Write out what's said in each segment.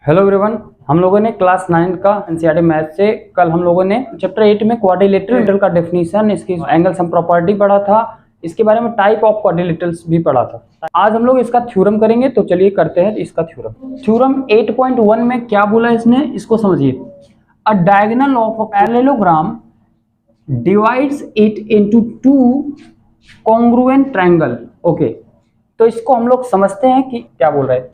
Hello everyone, हम लोगों ने क्लास 9 का एनसीईआरटी मैथ से कल हम लोगों ने चैप्टर 8 में क्वाड्रिलेटरल का डेफिनेशन, इसकी एंगल सम प्रॉपर्टी पढ़ा था। इसके बारे में टाइप ऑफ क्वाड्रिलेटरल्स भी पढ़ा था। आज हम लोग इसका थ्योरम करेंगे, तो चलिए करते हैं इसका थ्योरम। थ्योरम 8.1 में क्या बोला है इसने, इसको समझिए। अ diagonal of a parallelogram divides it into two congruent triangle. Okay, तो इसको हम लोग समझते हैं कि क्या बोल रहे हैं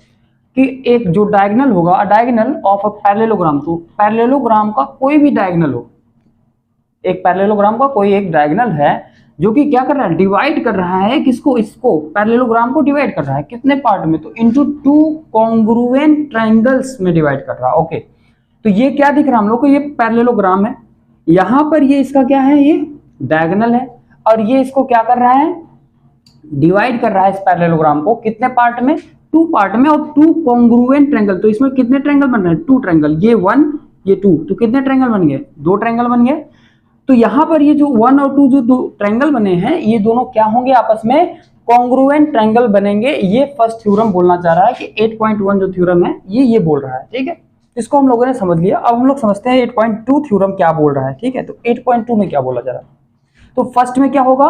कि एक जो डायगोनल होगा, डायगोनल ऑफ अ पैरेललोग्राम, तो पैरेललोग्राम का कोई भी डायगोनल हो, एक पैरेललोग्राम का कोई एक डायगोनल है जो कि क्या कर रहा है, डिवाइड कर रहा है किसको, इसको पैरेललोग्राम को डिवाइड कर रहा है कितने पार्ट में, तो इनटू टू कॉन्ग्रुएंट ट्रायंगल्स में डिवाइड कर रहा है। ओके, तो ये क्या दिख रहा है हम लोग को, ये पैरेललोग्राम है, यहां पर ये इसका क्या है, ये डायगोनल है, और ये इसको क्या कर रहा है, डिवाइड कर रहा है इस पैरेललोग्राम को कितने पार्ट में, टू पार्ट में, और टू कॉन्ग्रुएंट ट्रायंगल। तो इसमें कितने ट्रायंगल बन रहे हैं, टू ट्रायंगल, ये वन ये टू, तो कितने ट्रायंगल बन गए, दो ट्रायंगल बन गए। तो यहां पर ये जो वन और टू जो दो ट्रायंगल बने हैं, ये दोनों क्या होंगे, आपस में कॉन्ग्रुएंट ट्रायंगल बनेंगे। ये फर्स्ट थ्योरम बोलना चाह रहा है कि 8.1 जो थ्योरम है ये बोल रहा है। ठीक है, इसको हम लोगों ने समझ लिया। अब हम लोग समझते हैं 8.2 थ्योरम क्या बोल रहा है। ठीक है, तो 8.2 में क्या बोला जा रहा है, तो फर्स्ट में क्या होगा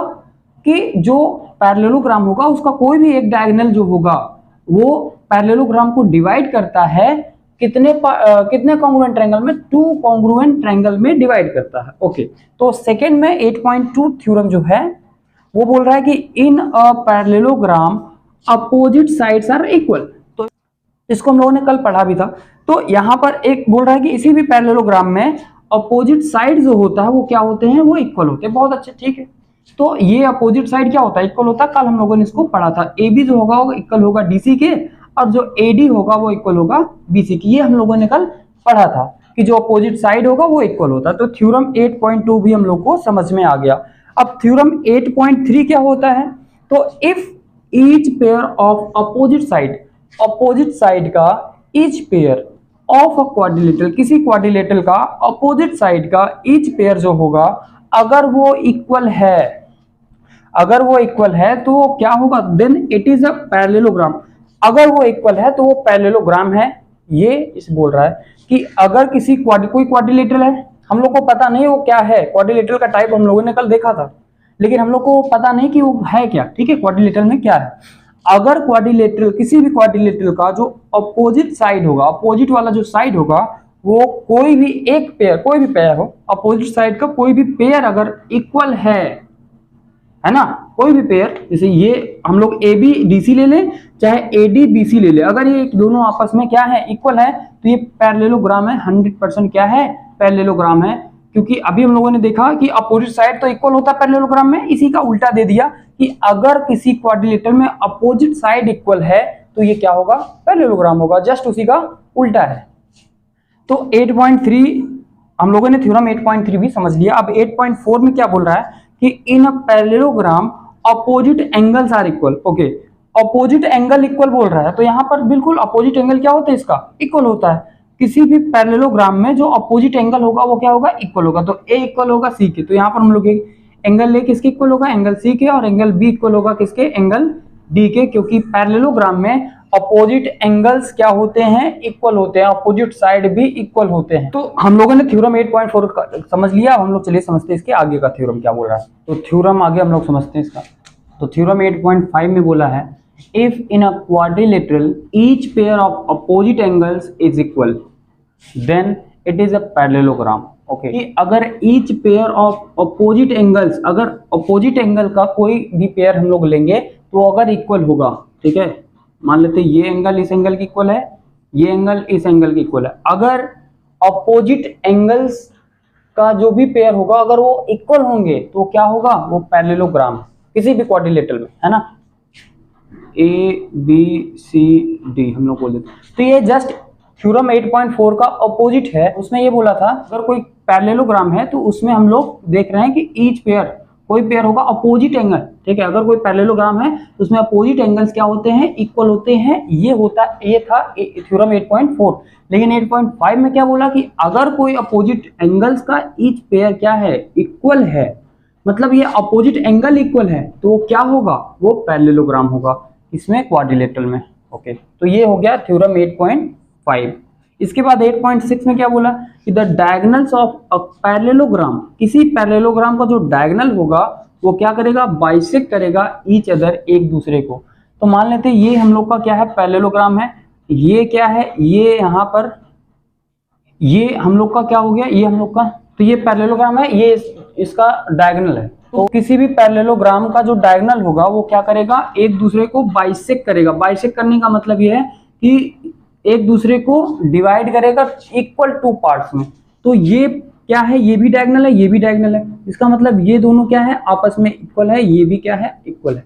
कि जो पैरेललोग्राम होगा उसका कोई भी एक डायगोनल जो होगा वो पैरेललोग्राम को डिवाइड करता है कितने कॉन्ग्रुएंट ट्रायंगल में, टू कॉन्ग्रुएंट ट्रायंगल में डिवाइड करता है। ओके, तो सेकंड में 8.2 थ्योरम जो है वो बोल रहा है कि in a parallelogram opposite sides are equal. तो इसको हम लोगों ने कल पढ़ा भी था। तो यहां पर एक बोल रहा है कि इसी भी पैरेललोग्राम में अपोजिट साइड जो होता है वो क्या होते हैं, वो इक्वल होते हैं। बहुत अच्छे, ठीक है। तो ये अपोजिट साइड क्या होता है, इक्वल होता है। कल हम लोगों ने इसको पढ़ा था, ए बी जो होगा वो इक्वल होगा डीसी के, और जो एडी होगा वो इक्वल होगा बीसी की। ये हम लोगों ने कल पढ़ा था कि जो अपोजिट साइड होगा वो इक्वल होता है। तो थ्योरम 8.2 भी हम लोग को समझ में आ गया। अब थ्योरम 8.3 क्या होता है, तो if each pair of opposite side का each pair of a quadrilateral, किसी क्वाड्रिलेटरल का अपोजिट साइड का ईच पेयर जो होगा अगर वो इक्वल है तो वो क्या होगा, then it is a parallelogram. अगर वो इक्वल है तो वो पैरेललोग्राम है। ये इस बोल रहा है कि अगर किसी कोई क्वाड्रिलेटरल है, हम लोग को पता नहीं वो क्या है, क्वाड्रिलेटरल का टाइप हम लोगों ने कल देखा था, लेकिन हम लोग को पता नहीं कि वो है क्या। ठीक है, क्वाड्रिलेटरल में क्या है, अगर क्वाड्रिलेटरल, किसी भी क्वाड्रिलेटरल का जो अपोजिट साइड होगा, अपोजिट वाला जो साइड होगा, वो कोई भी एक पेयर, कोई भी पेयर हो, अपोजिट साइड का कोई भी पेयर अगर इक्वल है ना, कोई भी पेयर, जैसे ये हम लोग ए बी डी सी ले लें, चाहे ए डी बी सी ले लें, अगर ये दोनों आपस में क्या है, इक्वल है, तो ये पैरेललोग्राम है। 100% क्या है, पैरेललोग्राम है। क्योंकि अभी हम लोगों ने देखा कि अपोजिट साइड तो इक्वल होता है पैरेललोग्राम में, इसी का उल्टा दे दिया कि अगर किसी क्वाड्रिलेटरल में अपोजिट साइड इक्वल है तो ये क्या होगा, पैरेललोग्राम होगा। जस्ट उसी का उल्टा है। तो 8.3 हम लोगों ने थ्योरम 8.3 भी समझ लिया। अब 8.4 में क्या बोल रहा है कि in a parallelogram opposite angles are equal. Okay, opposite angle equal बोल रहा है, तो यहां पर बिल्कुल अपोजिट एंगल क्या होता है, इसका इक्वल होता है। किसी भी पैरेललोग्राम में जो अपोजिट एंगल होगा वो क्या होगा, इक्वल होगा। तो ए इक्वल होगा सी के, तो यहां पर हम लोग एंगल ले किसके इक्वल होगा, एंगल सी के, और एंगल बी इक्वल होगा किसके, एंगल डी के, क्योंकि पैरेललोग्राम में अपोजिट एंगल्स क्या होते हैं, इक्वल होते हैं, अपोजिट साइड भी इक्वल होते हैं। तो हम लोगों ने थ्योरम 8.4 समझ लिया। हम लोग चलिए समझते हैं इसके आगे का थ्योरम क्या बोल रहा है। तो थ्योरम आगे हम लोग समझते हैं इसका। तो थ्योरम 8.5 में बोला है, if in a quadrilateral each pair of opposite angles is equal then it is a parallelogram. Okay, अगर each pair of opposite angles, अगर अपोजिट एंगल का कोई भी पेयर हम लोग लेंगे तो अगर इक्वल होगा, ठीक है, मान लेते ये एंगल इस एंगल की इक्वल है, ये एंगल इस एंगल की इक्वल है, अगर अपोजिट एंगल्स का जो भी पेयर होगा अगर वो इक्वल होंगे तो क्या होगा, वो पैरेललोग्राम किसी भी क्वाड्रिलेटरल में, है ना, ए बी सी डी हम लोग बोल देते। तो ये जस्ट थ्योरम 8.4 का अपोजिट है। उसमें ये बोला था अगर कोई पैरेललोग्राम है तो उसमें हम लोग देख रहे हैं कि ईच पेयर, कोई पेयर होगा अपोजिट एंगल, ठीक है, अगर कोई पैरेललोग्राम है तो उसमें अपोजिट एंगल्स क्या होते हैं, इक्वल होते हैं। ये था थ्योरम 8.4। लेकिन 8.5 में क्या बोला कि अगर कोई अपोजिट एंगल्स का ईच पेयर क्या है, इक्वल है, मतलब ये अपोजिट एंगल इक्वल है, तो क्या होगा, वो पैरेललोग्राम होगा, इसमें क्वाड्रिलेटरल में। ओके, तो ये हो गया थ्योरम 8.5। इसके बाद 8.6 में क्या बोला कि the diagonals of a parallelogram, किसी पैरेललोग्राम का जो डायगोनल होगा वो क्या करेगा, बाइसेक्ट करेगा ईच अदर, एक दूसरे को। तो मान लेते हैं ये हम लोग का क्या है, पैरेललोग्राम है, ये क्या है, ये यहाँ पर ये हम लोग का क्या हो गया, ये हम लोग का, तो ये पैरेललोग्राम है, ये इसका डायगोनल है। तो किसी भी पैरेललोग्राम का जो डायगोनल होगा वो क्या करेगा, एक दूसरे को बाइसेक्ट करेगा। बाइसेक्ट करने का मतलब ये है कि एक दूसरे को डिवाइड करेगा इक्वल टू पार्ट्स में। तो ये क्या है, ये भी डायगोनल है, ये भी डायगोनल है, इसका मतलब ये दोनों क्या है, आपस में इक्वल है, ये भी क्या है, इक्वल है।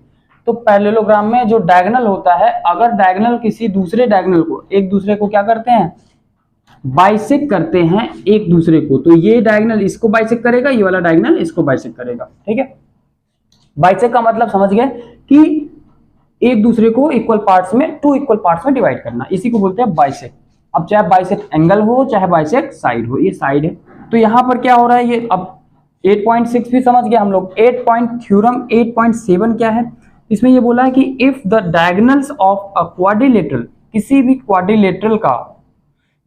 तो पैरेललोग्राम में जो डायगोनल होता है, अगर डायगोनल किसी दूसरे डायगोनल को, एक दूसरे को क्या करते हैं, बाइसेक्ट करते हैं एक दूसरे को, तो ये डायगोनल इसको बाइसेक्ट करेगा, ये वाला डायगोनल इसको बाइसेक्ट करेगा। ठीक है, बाइसेक्ट का मतलब समझ गए कि एक दूसरे को इक्वल पार्ट्स में, टू इक्वल पार्ट्स में डिवाइड करना, इसी को बोलते हैं बाइसेक्ट। अब चाहे बाइसेक्ट एंगल हो, चाहे बाइसेक्ट साइड हो, ये साइड है। तो यहां पर क्या हो रहा है, ये अब 8.6 भी समझ गए हम लोग। थ्योरम 8.7 क्या है, इसमें ये बोला है कि if the diagonals of a quadrilateral, किसी भी क्वाड्रिलेटरल का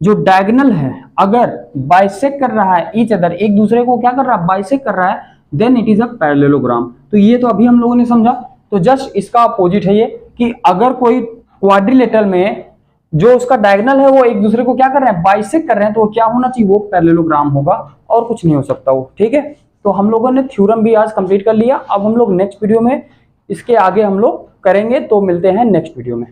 जो डायगोनल है अगर बाइसेक्ट कर रहा है ईच अदर, एक दूसरे को क्या कर रहा है, बाइसेक्ट कर रहा है, then it is a parallelogram. तो ये तो अभी हम लोगों ने समझा। तो जस्ट इसका अपोजिट है ये कि अगर कोई क्वाड्रिलेटरल में जो उसका डायगोनल है वो एक दूसरे को क्या कर रहे हैं, बाइसेक्ट कर रहे हैं, तो क्या होना चाहिए, वो पैरेललोग्राम होगा और कुछ नहीं हो सकता वो। ठीक है, तो हम लोगों ने थ्योरम भी आज कंप्लीट कर लिया। अब हम लोग नेक्स्ट वीडियो में इसके आगे हम लोग करेंगे, तो मिलते हैं नेक्स्ट वीडियो में।